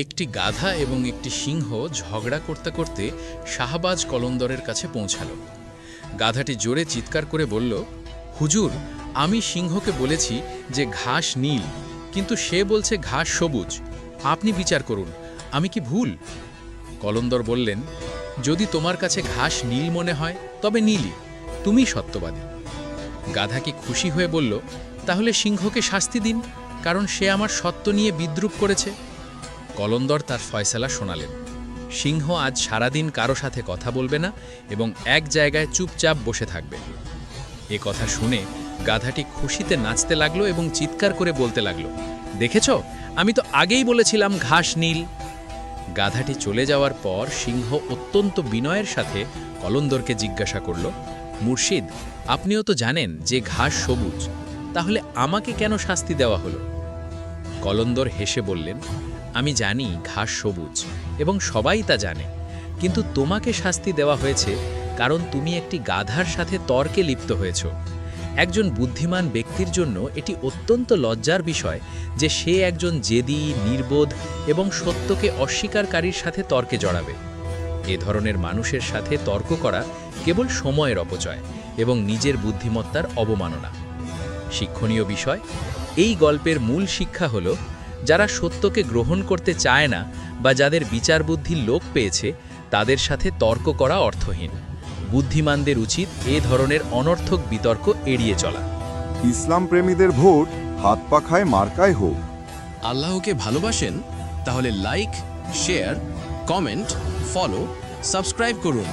একটি গাধা এবং একটি সিংহ ঝগড়া করতে করতে শাহবাজ কলন্দরের কাছে পৌঁছাল। গাধাটি জোরে চিৎকার করে বলল, হুজুর, আমি সিংহকে বলেছি যে ঘাস নীল, কিন্তু সে বলছে ঘাস সবুজ। আপনি বিচার করুন, আমি কি ভুল? কলন্দর বললেন, যদি তোমার কাছে ঘাস নীল মনে হয় তবে নীলই, তুমি সত্যবাদী। গাধা কি খুশি হয়ে বলল, তাহলে সিংহকে শাস্তি দিন, কারণ সে আমার সত্য নিয়ে বিদ্রূপ করেছে। কলন্দর তার ফয়সালা শোনালেন, সিংহ আজ সারাদিন কারো সাথে কথা বলবে না এবং এক জায়গায় চুপচাপ বসে থাকবে। এ কথা শুনে গাধাটি খুশিতে নাচতে লাগলো এবং চিৎকার করে বলতে লাগলো, দেখেছ, আমি তো আগেই বলেছিলাম ঘাস নীল। গাধাটি চলে যাওয়ার পর সিংহ অত্যন্ত বিনয়ের সাথে কলন্দরকে জিজ্ঞাসা করল, মুর্শিদ, আপনিও তো জানেন যে ঘাস সবুজ, তাহলে আমাকে কেন শাস্তি দেওয়া হলো? কলন্দর হেসে বললেন, আমি জানি ঘাস সবুজ এবং সবাই তা জানে, কিন্তু তোমাকে শাস্তি দেওয়া হয়েছে কারণ তুমি একটি গাধার সাথে তর্কে লিপ্ত হয়েছ। একজন বুদ্ধিমান ব্যক্তির জন্য এটি অত্যন্ত লজ্জার বিষয় যে সে একজন জেদি, নির্বোধ এবং সত্যকে অস্বীকারীর সাথে তর্কে জড়াবে। এ ধরনের মানুষের সাথে তর্ক করা কেবল সময়ের অপচয় এবং নিজের বুদ্ধিমত্তার অবমাননা। শিক্ষণীয় বিষয়, এই গল্পের মূল শিক্ষা হল, যারা সত্যকে গ্রহণ করতে চায় না বা যাদের বিচার বুদ্ধির লোপ পেয়েছে তাদের সাথে তর্ক করা অর্থহীন। বুদ্ধিমানদের উচিত এ ধরনের অনর্থক বিতর্ক এড়িয়ে চলা। ইসলাম প্রেমীদের ভোট হাত পাখায় মার্কায় হোক। আল্লাহকে ভালোবাসেন? তাহলে like, share, comment, follow, subscribe করুন।